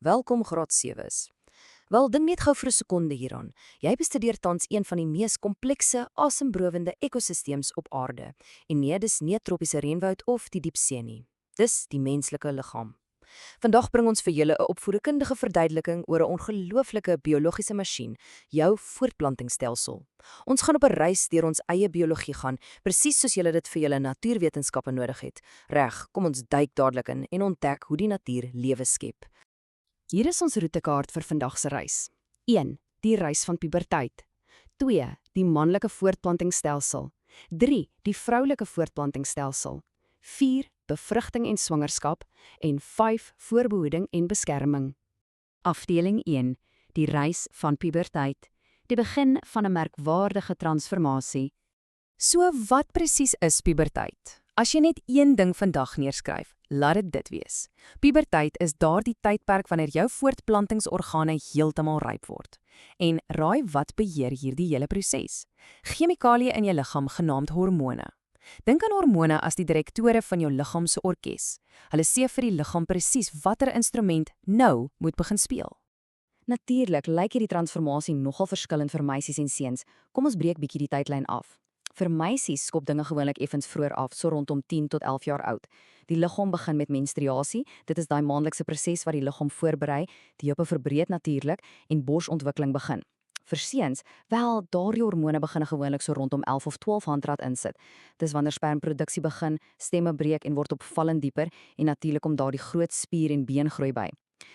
Welkom graad 7's. Wel, dink net gou vir 'n sekonde hieraan. Jy bestudeer tans een van die mees komplekse, asembrowende ekosisteems op aarde. En nee, dis nie 'n tropiese reënwoud of die diepsee nie. Dis die menslike liggaam. Vandag bring ons vir julle 'n opvoedkundige verduideliking oor 'n ongelooflike biologiese masjien, jou voortplantingsstelsel. Ons gaan op 'n reis deur ons eie biologie gaan, presies soos julle dit vir julle natuurwetenskappe nodig het. Reg, kom ons duik dadelik in en ontdek hoe die natuur lewe skep. Hier is ons roetekaart vir vandag se reis. 1. Die reis van puberteit. 2. Die manlike voortplantingsstelsel. 3. Die vroulike voortplantingsstelsel. 4. Bevrugting en swangerskap. En 5. Voorbehoeding en beskerming. Afdeling 1. Die reis van puberteit. Die begin van 'n merkwaardige transformasie. So wat presies is puberteit? As jy net een ding vandag neerskryf, laat dit wees. Puberteit is daardie tydperk wanneer jou voortplantingsorgane heeltemal ryp word. En raai wat beheer hierdie hele proses? Chemikalieë in jou liggaam genaamd hormone. Dink aan hormone as die direktore van jou liggaam se orkes. Hulle sê vir die liggaam presies watter instrument nou moet begin speel. Natuurlik lyk hierdie transformasie nogal verskillend vir meisies en seuns. Kom ons breek bietjie die tydlyn af. Vir meisies skop dinge gewoonlik effens vroeër af, so rondom 10 tot 11 jaar oud. Die liggaam begin met menstruasie. Dit is daai maandelikse proses wat die liggaam voorberei, die heupe verbreek natuurlik en borsontwikkeling begin. Vir seuns, wel, daardie hormone begin gewoonlik so rondom 11 of 12 handrat insit. Dis wanneer spermproduksie begin, stemme breek en word opvallend dieper en natuurlik om daardie groot spier en beengroei by.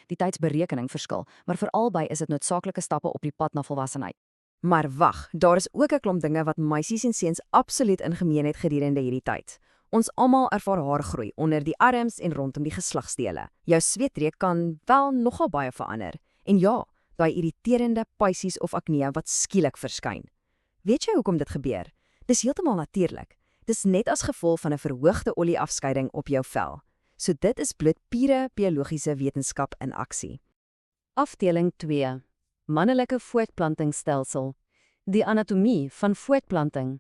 Die tydsberekening verskil, maar vir albei is dit noodsaaklike stappe op die pad na volwassenheid. Maar wag, daar is ook 'n klomp dinge wat meisies en seuns absoluut in gemeen het gedurende hierdie tyd. Ons almal ervaar haargroei onder die arms en rondom die geslagsdele. Jou sweetreuk kan wel nogal baie verander. En ja, daai irriterende paisies of akne wat skielik verskyn. Weet jy hoekom dit gebeur? Dis heeltemal natuurlik. Dis net as gevolg van 'n verhoogde olieafskeiding op jou vel. So dit is bloot pure biologiese wetenskap in aksie. Afdeling 2. Mannelike voortplantingsstelsel. Die anatomie van voortplanting.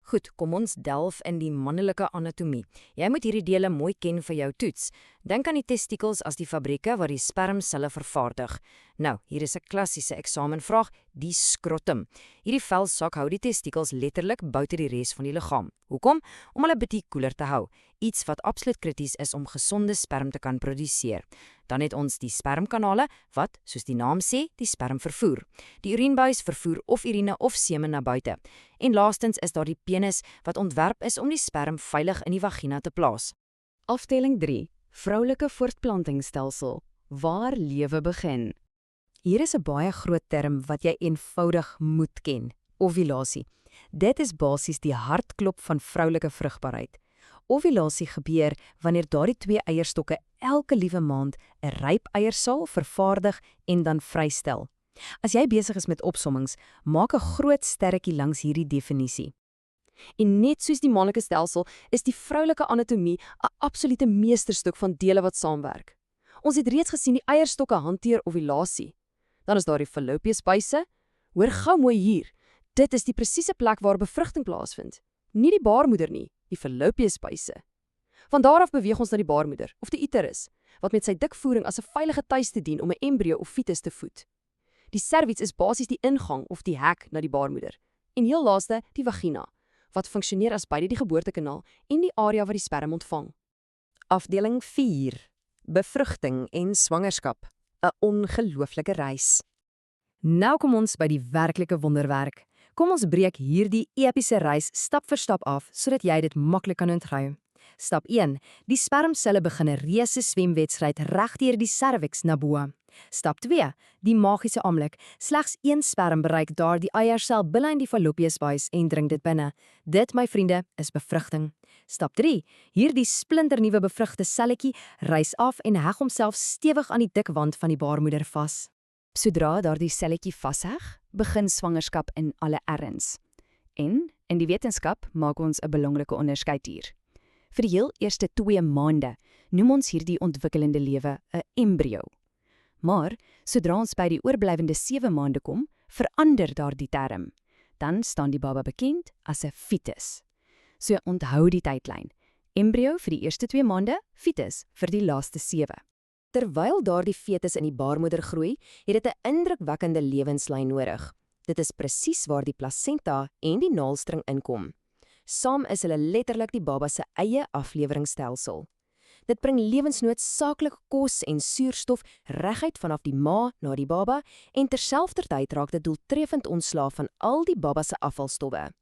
Goed, kom ons delf in die mannelike anatomie. Jy moet hierdie dele mooi ken vir jou toets. Dink aan die testikels as die fabrieke waar die spermselle vervaardig. Nou, hier is 'n klassiese eksamenvraag, die skrotum. Hierdie velsak hou die testikels letterlik buite die res van die liggaam. Hoekom? Om hulle bietjie koeler te hou. Iets wat absoluut krities is om gesonde sperm te kan produseer. Dan het ons die spermkanale wat, soos die naam sê, die sperm vervoer. Die urinebuis vervoer of urine of semen na buite. En laastens is daar die penis wat ontwerp is om die sperm veilig in die vagina te plaas. Afdeling 3. Vroulike voortplantingsstelsel. Waar lewe begin. Hier is 'n baie groot term wat jy eenvoudig moet ken. Ovulasie. Dit is basies die hartklop van vroulike vrugbaarheid. Ovulasie gebeur wanneer daardie twee eierstokke elke liewe maand 'n ryp eiersaal vervaardig en dan vrystel. As jy besig is met opsommings, maak 'n groot sterretjie langs hierdie definisie. En net soos die manlike stelsel is die vroulike anatomie 'n absolute meesterstuk van dele wat saamwerk. Ons het reeds gesien die eierstokke hanteer ovulasie. Dan is daar die fallopiusbuise. Hoor gou mooi hier. Dit is die presiese plek waar bevrugting plaasvind. Nie die baarmoeder nie, die fallopiusbuise. Van daar af beweeg ons na die baarmoeder, of die uterus, wat met sy dik voering as 'n veilige tuiste dien om 'n embrio of fetus te voed. Die cervix is basies die ingang of die hek na die baarmoeder. En heel laaste, die vagina, wat funksioneer as beide die geboortekanaal en die area wat die sperm ontvang. Afdeling 4. Bevrugting en swangerskap. 'n Ongelooflike reis. Nou kom ons by die werklike wonderwerk. Kom ons breek hierdie epiese reis stap vir stap af, sodat jy dit maklik kan onthou. Stap 1. Die spermselle begin 'n reuse swemwedstryd reg deur die cervix na bo. Stap 2. Die magiese oomblik. Slegs een sperm bereik daardie eiersel binne in die fallopiusbuis en dring dit binne. Dit, my vriende, is bevrugting. Stap 3. Hierdie splinternuwe bevrugte selletjie reis af en heg homself stewig aan die dik wand van die baarmoeder vas. Sodra daardie selletjie vasheg, begin swangerskap in alle erns. En in die wetenskap maak ons 'n belangrike onderskeid hier. Vir die heel eerste 2 maande noem ons hierdie ontwikkelende lewe 'n embrio. Maar sodra ons by die oorblywende 7 maande kom, verander daardie term. Dan staan die baba bekend as 'n fetus. So onthou die tydlyn. Embrio vir die eerste 2 maande, fetus vir die laaste 7. Terwyl daardie fetus in die baarmoeder groei, het dit 'n indrukwekkende lewenslyn nodig. Dit is presies waar die plasenta en die naelstring inkom. Saam is hulle letterlik die baba se eie afleweringsstelsel. Dit bring lewensnoodsaaklike kos en suurstof reguit vanaf die ma na die baba en terselfdertyd raak dit doeltreffend ontslaaf van al die baba se afvalstowwe.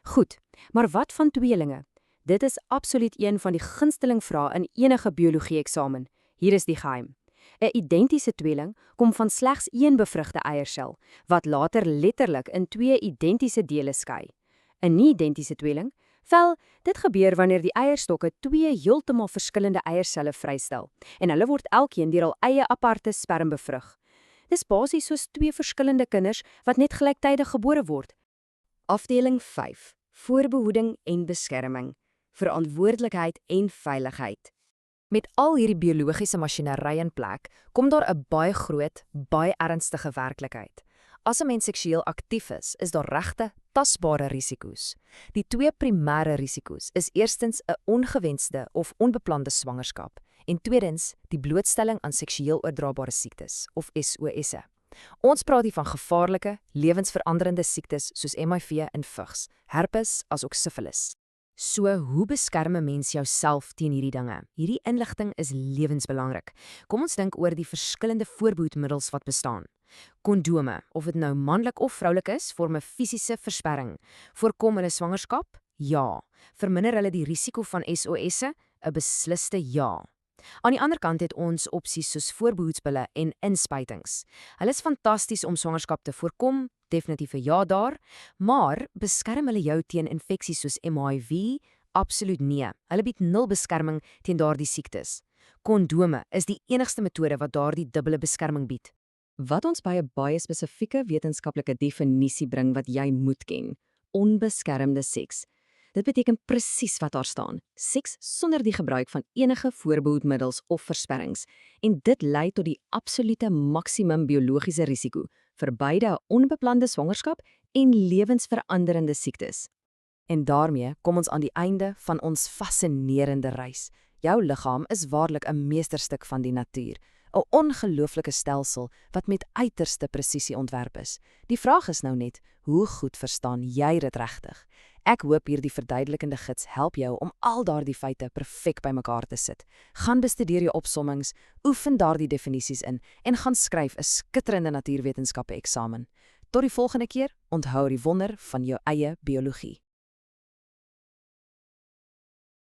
Goed, maar wat van tweelinge? Dit is absoluut een van die gunsteling vrae in enige biologie-eksamen. Hier is die geheim. 'n Identiese tweeling kom van slegs een bevrugte eiersel, wat later letterlik in twee identiese dele skei. 'n nie-identiese tweeling? Wel, dit gebeur wanneer die eierstokke twee heeltemal verskillende eierselle vrystel en hulle word elkeen deur hul eie aparte sperm bevrug. Dis basies soos twee verskillende kinders wat net gelyktydig gebore word. Afdeling 5: Voorbehoeding en beskerming, verantwoordelikheid en veiligheid. Met al hierdie biologiese masjinerie in plek, kom daar 'n baie groot, baie ernstige werklikheid. As 'n mens seksueel aktief is daar regte, tasbare risiko's. Die twee primêre risiko's is eerstens 'n ongewenste of onbeplande swangerskap en tweedens die blootstelling aan seksueel oordraagbare siektes of SOS'e. Ons praat hier van gevaarlike, lewensveranderende siektes soos HIV en vigs, herpes asook sifilis. So, hoe beskerm 'n mens jouself teen hierdie dinge? Hierdie inligting is lewensbelangrik. Kom ons dink oor die verskillende voorbehoedmiddels wat bestaan. Kondome, of dit nou manlik of vroulik is, vorm 'n fisiese versperring. Voorkom hulle swangerskap? Ja. Verminder hulle die risiko van SOS'e? 'n Besliste ja. Aan die ander kant het ons opsies soos voorbehoedspille en inspuitings. Hulle is fantasties om swangerskap te voorkom, definitief 'n ja daar, maar beskerm hulle jou teen infeksies soos HIV? Absoluut nee. Hulle bied nul beskerming teen daardie siektes. Kondome is die enigste metode wat daardie dubbele beskerming bied. Wat ons by 'n baie spesifieke wetenskaplike definisie bring wat jy moet ken: onbeskermde seks. Dit beteken presies wat daar staan: seks sonder die gebruik van enige voorbehoedmiddels of versperrings. En dit lei tot die absolute maksimum biologiese risiko vir beide 'n onbeplande swangerskap en lewensveranderende siektes. En daarmee kom ons aan die einde van ons fascinerende reis. Jou liggaam is waarlik 'n meesterstuk van die natuur, 'n ongelooflike stelsel wat met uiterste presisie ontwerp is. Die vraag is nou net, hoe goed verstaan jy dit regtig? Ek hoop hierdie verduidelikende gids help jou om al daardie feite perfek bymekaar te sit. Gaan bestudeer jou opsommings, oefen daardie definisies in en gaan skryf 'n skitterende natuurwetenskappe eksamen. Tot die volgende keer, onthou die wonder van jou eie biologie.